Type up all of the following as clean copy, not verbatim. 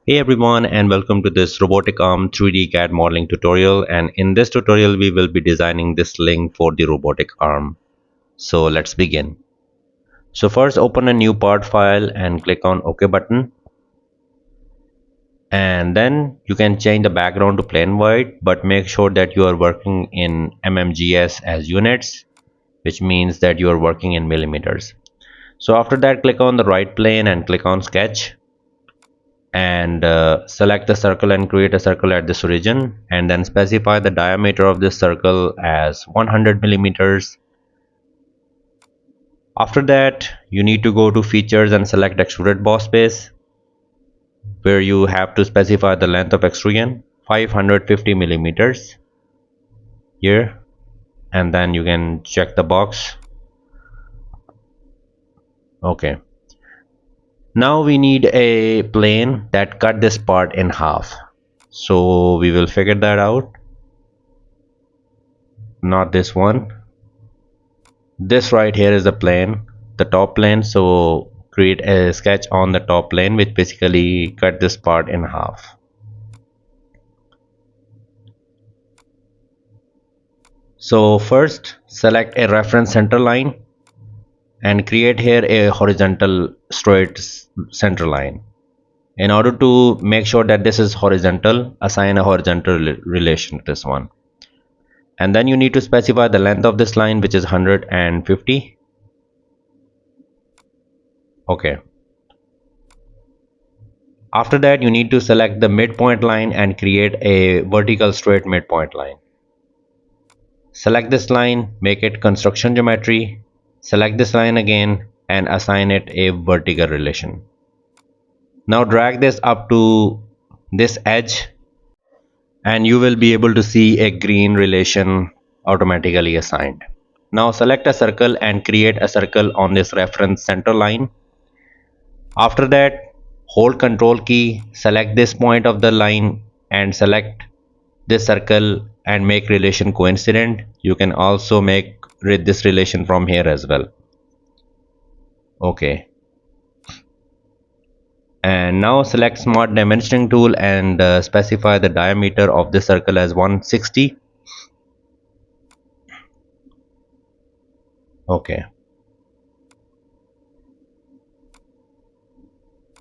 Hey everyone, and welcome to this Robotic Arm 3D CAD modeling tutorial. And in this tutorial we will be designing this link for the robotic arm. So let's begin. So first open a new part file and click on OK button, and then you can change the background to plain white, but make sure that you are working in mmgs as units, which means that you are working in millimeters. So after that, click on the right plane and click on sketch, and select the circle and create a circle at this origin, and then specify the diameter of this circle as 100 millimeters. After that, you need to go to features and select extruded boss base, where you have to specify the length of extrusion 550 millimeters here, and then you can check the box. Okay, now we need a plane that cut this part in half, so we will figure that out. Not this one, this right here is the plane, the top plane. So create a sketch on the top plane which basically cut this part in half. So first select a reference center line and create here a horizontal straight center line. In order to make sure that this is horizontal, assign a horizontal relation to this one, and then you need to specify the length of this line, which is 150. Okay, after that you need to select the midpoint line and create a vertical straight midpoint line. Select this line, make it construction geometry, select this line again and assign it a vertical relation. Now drag this up to this edge and you will be able to see a green relation automatically assigned. Now select a circle and create a circle on this reference center line. After that, hold Ctrl key, select this point of the line and select this circle and make relation coincident. You can also make this relation from here as well. Okay, and now select smart dimensioning tool and specify the diameter of this circle as 160. Okay,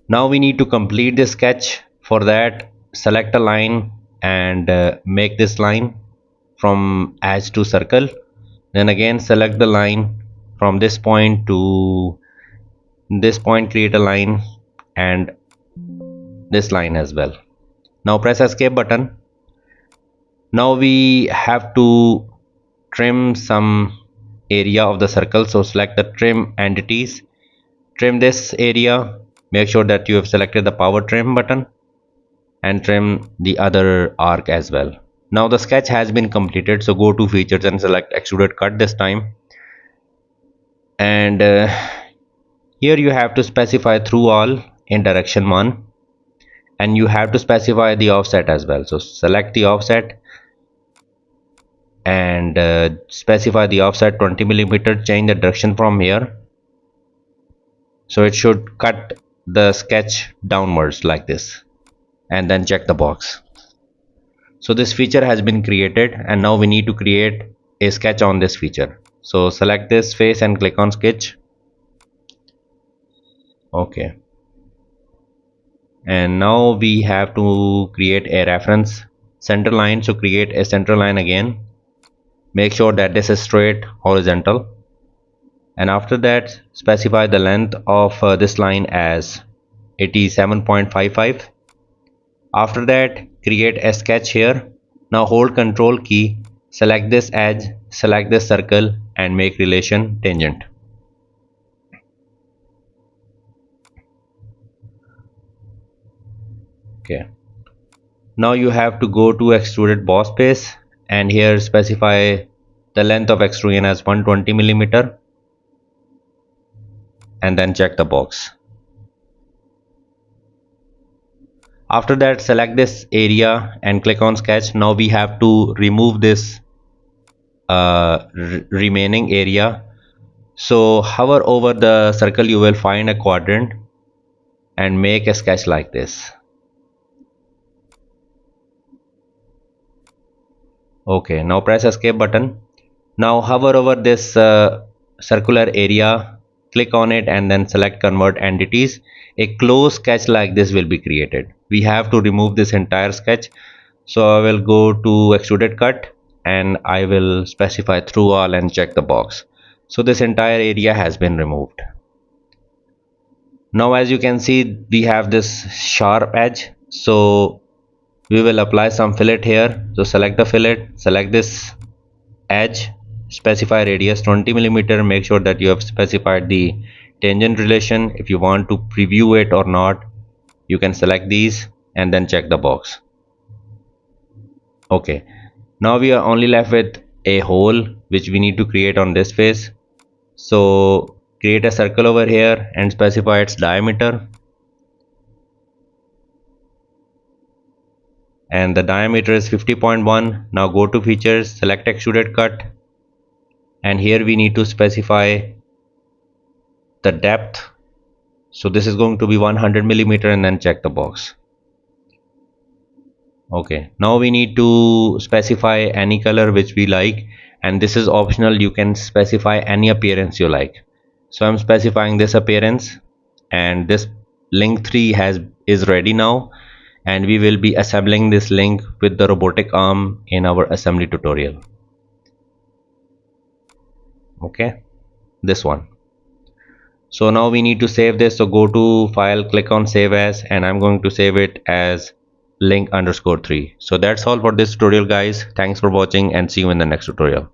now we need to complete this sketch. For that, select a line and make this line from edge to circle. Then again select the line from this point to this point, create a line and this line as well. Now press escape button. Now we have to trim some area of the circle, so select the trim entities, trim this area, make sure that you have selected the power trim button and trim the other arc as well. Now the sketch has been completed, so go to features and select extruded cut this time, and here you have to specify through all in direction 1, and you have to specify the offset as well. So select the offset and specify the offset 20 millimeter. Change the direction from here, so it should cut the sketch downwards like this, and then check the box. So this feature has been created, and now we need to create a sketch on this feature. So select this face and click on sketch. Okay, and now we have to create a reference center line. So create a center line again, make sure that this is straight horizontal, and after that specify the length of this line as 87.55. after that create a sketch here. Now hold Ctrl key, select this edge, select this circle and make relation tangent. Okay, now you have to go to extruded boss base and here specify the length of extrusion as 120 millimeter and then check the box. After that select this area and click on sketch. Now we have to remove this remaining area. So hover over the circle, you will find a quadrant and make a sketch like this. Okay, now press escape button. Now hover over this circular area, click on it and then select convert entities. A closed sketch like this will be created. We have to remove this entire sketch. So I will go to extruded cut and I will specify through all and check the box. So this entire area has been removed. Now as you can see, we have this sharp edge. So we will apply some fillet here. So select the fillet, select this edge, specify radius 20 millimeter. Make sure that you have specified the tangent relation. If you want to preview it or not, you can select these and then check the box. Okay, now we are only left with a hole which we need to create on this face. So create a circle over here and specify its diameter, and the diameter is 50.1. Now go to features, select extruded cut, and here we need to specify the depth. So this is going to be 100 millimeter and then check the box. Okay, now we need to specify any color which we like, and this is optional. You can specify any appearance you like. So I'm specifying this appearance, and this link 3 is ready now, and we will be assembling this link with the robotic arm in our assembly tutorial. Okay, this one. So now we need to save this. So go to file, click on save as, and I'm going to save it as link_3. So that's all for this tutorial guys. Thanks for watching and see you in the next tutorial.